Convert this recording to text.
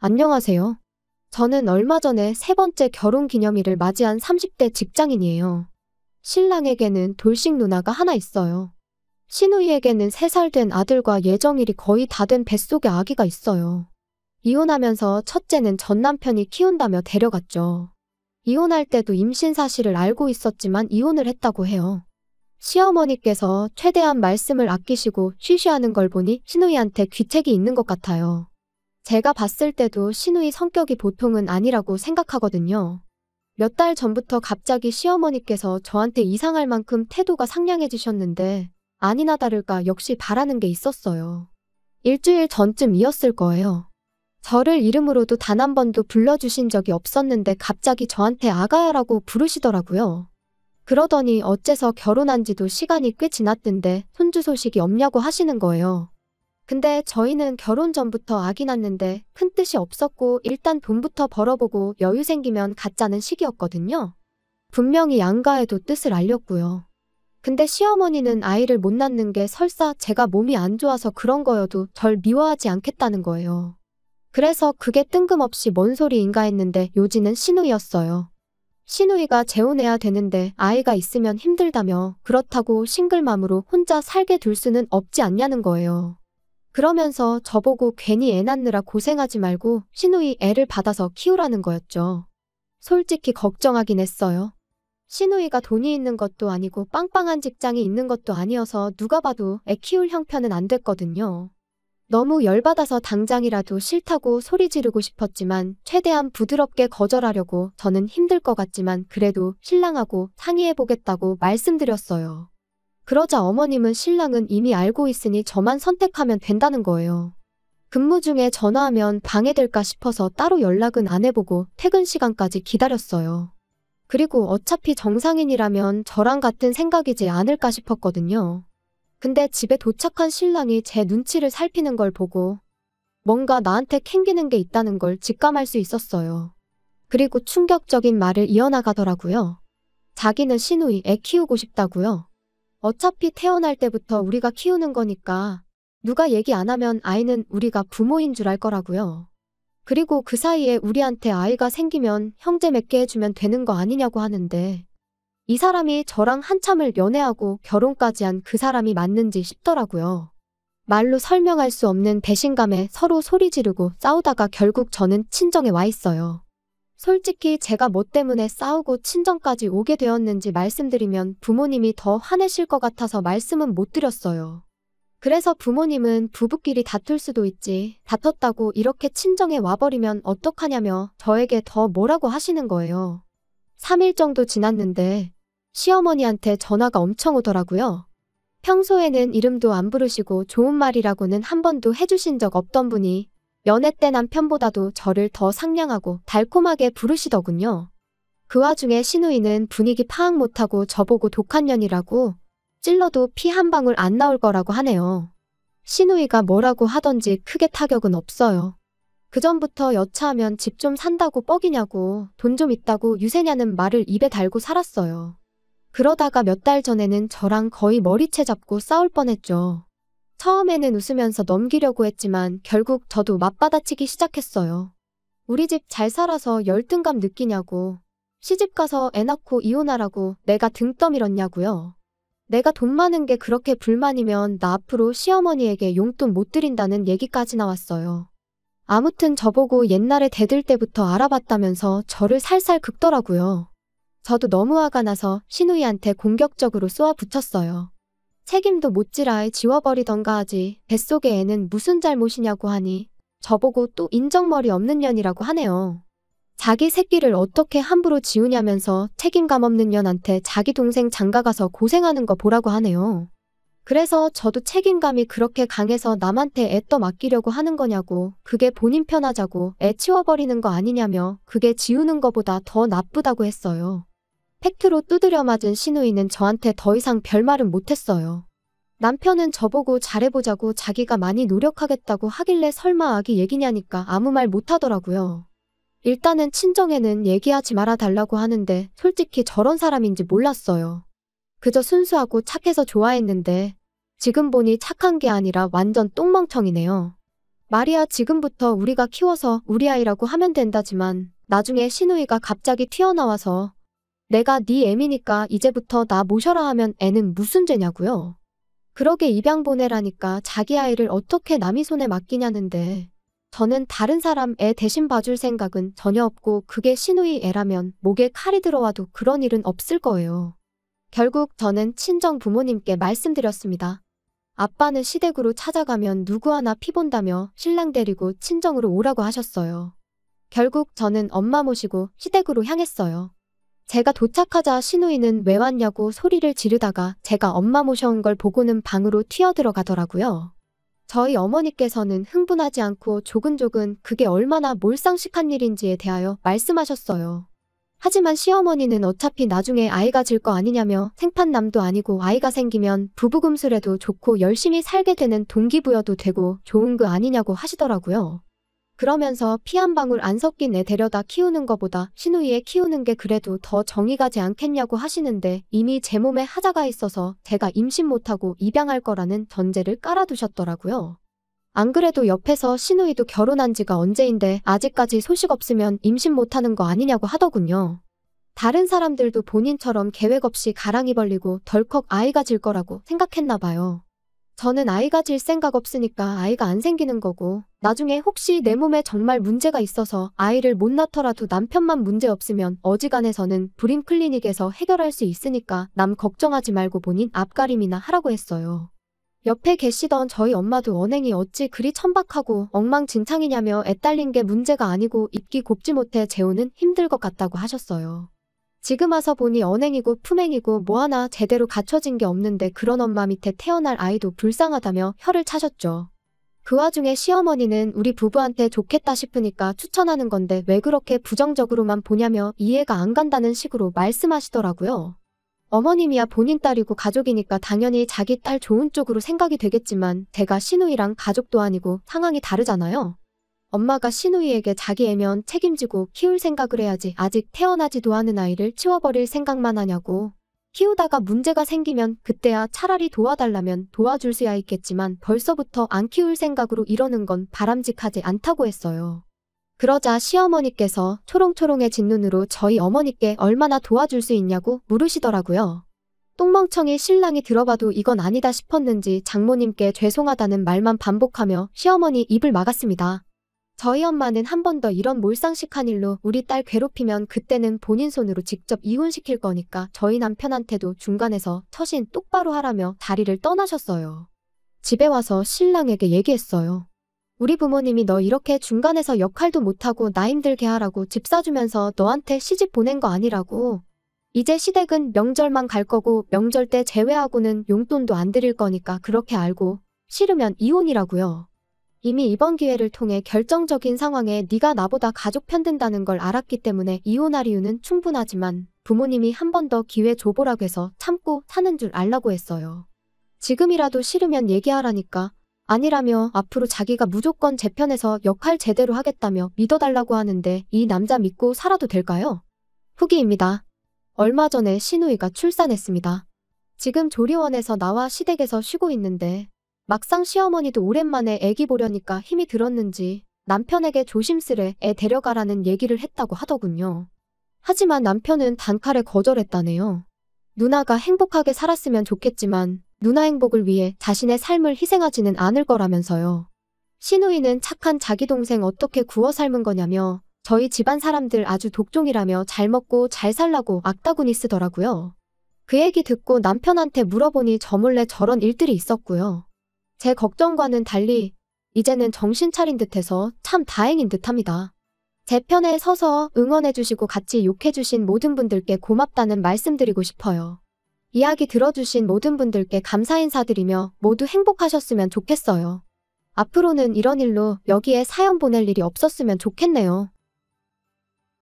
안녕하세요. 저는 얼마 전에 세 번째 결혼 기념일을 맞이한 30대 직장인이에요. 신랑에게는 돌싱 누나가 하나 있어요. 시누이에게는 3살 된 아들과 예정일이 거의 다 된 뱃속에 아기가 있어요. 이혼하면서 첫째는 전 남편이 키운다며 데려갔죠. 이혼할 때도 임신 사실을 알고 있었지만 이혼을 했다고 해요. 시어머니께서 최대한 말씀을 아끼시고 쉬쉬하는 걸 보니 시누이한테 귀책이 있는 것 같아요. 제가 봤을 때도 시누이 성격이 보통은 아니라고 생각하거든요. 몇 달 전부터 갑자기 시어머니께서 저한테 이상할 만큼 태도가 상냥해지셨는데 아니나 다를까 역시 바라는 게 있었어요. 일주일 전쯤이었을 거예요. 저를 이름으로도 단 한 번도 불러주신 적이 없었는데 갑자기 저한테 아가야라고 부르시더라고요. 그러더니 어째서 결혼한 지도 시간이 꽤 지났던데 손주 소식이 없냐고 하시는 거예요. 근데 저희는 결혼 전부터 아기 낳는데 큰 뜻이 없었고 일단 돈부터 벌어보고 여유 생기면 갖자는 시기였거든요. 분명히 양가에도 뜻을 알렸고요. 근데 시어머니는 아이를 못 낳는 게 설사 제가 몸이 안 좋아서 그런 거여도 절 미워하지 않겠다는 거예요. 그래서 그게 뜬금없이 뭔 소리인가 했는데 요지는 시누이였어요. 시누이가 재혼해야 되는데 아이가 있으면 힘들다며 그렇다고 싱글맘으로 혼자 살게 둘 수는 없지 않냐는 거예요. 그러면서 저보고 괜히 애 낳느라 고생하지 말고 시누이 애를 받아서 키우라는 거였죠. 솔직히 걱정하긴 했어요. 시누이가 돈이 있는 것도 아니고 빵빵한 직장이 있는 것도 아니어서 누가 봐도 애 키울 형편은 안 됐거든요. 너무 열받아서 당장이라도 싫다고 소리 지르고 싶었지만 최대한 부드럽게 거절하려고 저는 힘들 것 같지만 그래도 신랑하고 상의해보겠다고 말씀드렸어요. 그러자 어머님은 신랑은 이미 알고 있으니 저만 선택하면 된다는 거예요. 근무 중에 전화하면 방해될까 싶어서 따로 연락은 안 해보고 퇴근 시간까지 기다렸어요. 그리고 어차피 정상인이라면 저랑 같은 생각이지 않을까 싶었거든요. 근데 집에 도착한 신랑이 제 눈치를 살피는 걸 보고 뭔가 나한테 캥기는 게 있다는 걸 직감할 수 있었어요. 그리고 충격적인 말을 이어나가더라고요. 자기는 시누이 애 키우고 싶다고요. 어차피 태어날 때부터 우리가 키우는 거니까 누가 얘기 안 하면 아이는 우리가 부모인 줄 알 거라고요. 그리고 그 사이에 우리한테 아이가 생기면 형제 맺게 해주면 되는 거 아니냐고 하는데 이 사람이 저랑 한참을 연애하고 결혼까지 한 그 사람이 맞는지 싶더라고요. 말로 설명할 수 없는 배신감에 서로 소리 지르고 싸우다가 결국 저는 친정에 와 있어요. 솔직히 제가 뭐 때문에 싸우고 친정까지 오게 되었는지 말씀드리면 부모님이 더 화내실 것 같아서 말씀은 못 드렸어요. 그래서 부모님은 부부끼리 다툴 수도 있지, 다퉜다고 이렇게 친정에 와버리면 어떡하냐며 저에게 더 뭐라고 하시는 거예요. 3일 정도 지났는데 시어머니한테 전화가 엄청 오더라고요. 평소에는 이름도 안 부르시고 좋은 말이라고는 한 번도 해주신 적 없던 분이 연애 때 남편보다도 저를 더 상냥하고 달콤하게 부르시더군요. 그 와중에 시누이는 분위기 파악 못하고 저보고 독한 년이라고 찔러도 피 한 방울 안 나올 거라고 하네요. 시누이가 뭐라고 하던지 크게 타격은 없어요. 그전부터 여차하면 집 좀 산다고 뻑이냐고 돈 좀 있다고 유세냐는 말을 입에 달고 살았어요. 그러다가 몇 달 전에는 저랑 거의 머리채 잡고 싸울 뻔했죠. 처음에는 웃으면서 넘기려고 했지만 결국 저도 맞받아치기 시작했어요. 우리 집 잘 살아서 열등감 느끼냐고, 시집가서 애 낳고 이혼하라고 내가 등 떠밀었냐고요. 내가 돈 많은 게 그렇게 불만이면 나 앞으로 시어머니에게 용돈 못 드린다는 얘기까지 나왔어요. 아무튼 저보고 옛날에 대들 때부터 알아봤다면서 저를 살살 긁더라고요. 저도 너무 화가 나서 시누이한테 공격적으로 쏘아붙였어요. 책임도 못지라 지워버리던가 하지 뱃속의 애는 무슨 잘못이냐고 하니 저보고 또 인정머리 없는 년이라고 하네요. 자기 새끼를 어떻게 함부로 지우냐면서 책임감 없는 년한테 자기 동생 장가가서 고생하는 거 보라고 하네요. 그래서 저도 책임감이 그렇게 강해서 남한테 애 떠맡기려고 하는 거냐고, 그게 본인 편하자고 애 치워버리는 거 아니냐며 그게 지우는 거보다 더 나쁘다고 했어요. 팩트로 두드려 맞은 시누이는 저한테 더 이상 별말은 못했어요. 남편은 저보고 잘해보자고 자기가 많이 노력하겠다고 하길래 설마 아기 얘기냐니까 아무 말 못하더라고요. 일단은 친정에는 얘기하지 말아달라고 하는데 솔직히 저런 사람인지 몰랐어요. 그저 순수하고 착해서 좋아했는데 지금 보니 착한 게 아니라 완전 똥멍청이네요. 말이야 지금부터 우리가 키워서 우리 아이라고 하면 된다지만 나중에 시누이가 갑자기 튀어나와서 내가 네 애미니까 이제부터 나 모셔라 하면 애는 무슨 죄냐고요? 그러게 입양 보내라니까 자기 아이를 어떻게 남의 손에 맡기냐는데 저는 다른 사람 애 대신 봐줄 생각은 전혀 없고 그게 시누이 애라면 목에 칼이 들어와도 그런 일은 없을 거예요. 결국 저는 친정 부모님께 말씀드렸습니다. 아빠는 시댁으로 찾아가면 누구 하나 피본다며 신랑 데리고 친정으로 오라고 하셨어요. 결국 저는 엄마 모시고 시댁으로 향했어요. 제가 도착하자 시누이는 왜 왔냐고 소리를 지르다가 제가 엄마 모셔온 걸 보고는 방으로 튀어들어가더라고요. 저희 어머니께서는 흥분하지 않고 조근조근 그게 얼마나 몰상식한 일인지에 대하여 말씀하셨어요. 하지만 시어머니는 어차피 나중에 아이가 질 거 아니냐며 생판남도 아니고 아이가 생기면 부부금술해도 좋고 열심히 살게 되는 동기부여도 되고 좋은 거 아니냐고 하시더라고요. 그러면서 피 한 방울 안 섞인 애 데려다 키우는 거보다 시누이 애 키우는 게 그래도 더 정이 가지 않겠냐고 하시는데 이미 제 몸에 하자가 있어서 제가 임신 못하고 입양할 거라는 전제를 깔아두셨더라고요. 안 그래도 옆에서 시누이도 결혼한 지가 언제인데 아직까지 소식 없으면 임신 못하는 거 아니냐고 하더군요. 다른 사람들도 본인처럼 계획 없이 가랑이 벌리고 덜컥 아이가 질 거라고 생각했나 봐요. 저는 아이가 질 생각 없으니까 아이가 안 생기는 거고 나중에 혹시 내 몸에 정말 문제가 있어서 아이를 못 낳더라도 남편만 문제 없으면 어지간해서는 불임 클리닉에서 해결할 수 있으니까 남 걱정하지 말고 본인 앞가림이나 하라고 했어요. 옆에 계시던 저희 엄마도 언행이 어찌 그리 천박하고 엉망진창이냐며 애 딸린 게 문제가 아니고 입기 곱지 못해 재우는 힘들 것 같다고 하셨어요. 지금 와서 보니 언행이고 품행이고 뭐 하나 제대로 갖춰진 게 없는데 그런 엄마 밑에 태어날 아이도 불쌍하다며 혀를 차셨죠. 그 와중에 시어머니는 우리 부부한테 좋겠다 싶으니까 추천하는 건데 왜 그렇게 부정적으로만 보냐며 이해가 안 간다는 식으로 말씀하시더라고요. 어머님이야 본인 딸이고 가족이니까 당연히 자기 딸 좋은 쪽으로 생각이 되겠지만 제가 시누이랑 가족도 아니고 상황이 다르잖아요. 엄마가 시누이에게 자기 애면 책임지고 키울 생각을 해야지 아직 태어나지도 않은 아이를 치워버릴 생각만 하냐고. 키우다가 문제가 생기면 그때야 차라리 도와달라면 도와줄 수야 있겠지만 벌써부터 안 키울 생각으로 이러는 건 바람직하지 않다고 했어요. 그러자 시어머니께서 초롱초롱해진 눈으로 저희 어머니께 얼마나 도와줄 수 있냐고 물으시더라고요. 똥멍청이 신랑이 들어봐도 이건 아니다 싶었는지 장모님께 죄송하다는 말만 반복하며 시어머니 입을 막았습니다. 저희 엄마는 한 번 더 이런 몰상식한 일로 우리 딸 괴롭히면 그때는 본인 손으로 직접 이혼시킬 거니까 저희 남편한테도 중간에서 처신 똑바로 하라며 다리를 떠나셨어요. 집에 와서 신랑에게 얘기했어요. 우리 부모님이 너 이렇게 중간에서 역할도 못하고 나 힘들게 하라고 집 사주면서 너한테 시집 보낸 거 아니라고. 이제 시댁은 명절만 갈 거고 명절 때 제외하고는 용돈도 안 드릴 거니까 그렇게 알고 싫으면 이혼이라고요. 이미 이번 기회를 통해 결정적인 상황에 네가 나보다 가족 편든다는 걸 알았기 때문에 이혼할 이유는 충분하지만 부모님이 한 번 더 기회 줘보라고 해서 참고 사는 줄 알라고 했어요. 지금이라도 싫으면 얘기하라니까. 아니라며 앞으로 자기가 무조건 제 편에서 역할 제대로 하겠다며 믿어달라고 하는데 이 남자 믿고 살아도 될까요? 후기입니다. 얼마 전에 시누이가 출산했습니다. 지금 조리원에서 나와 시댁에서 쉬고 있는데 막상 시어머니도 오랜만에 애기 보려니까 힘이 들었는지 남편에게 조심스레 애 데려가라는 얘기를 했다고 하더군요. 하지만 남편은 단칼에 거절했다네요. 누나가 행복하게 살았으면 좋겠지만 누나 행복을 위해 자신의 삶을 희생하지는 않을 거라면서요. 시누이는 착한 자기 동생 어떻게 구워 삶은 거냐며 저희 집안 사람들 아주 독종이라며 잘 먹고 잘 살라고 악다구니 쓰더라고요. 그 얘기 듣고 남편한테 물어보니 저 몰래 저런 일들이 있었고요. 제 걱정과는 달리 이제는 정신 차린 듯해서 참 다행인 듯합니다. 제 편에 서서 응원해주시고 같이 욕해주신 모든 분들께 고맙다는 말씀드리고 싶어요. 이야기 들어주신 모든 분들께 감사 인사드리며 모두 행복하셨으면 좋겠어요. 앞으로는 이런 일로 여기에 사연 보낼 일이 없었으면 좋겠네요.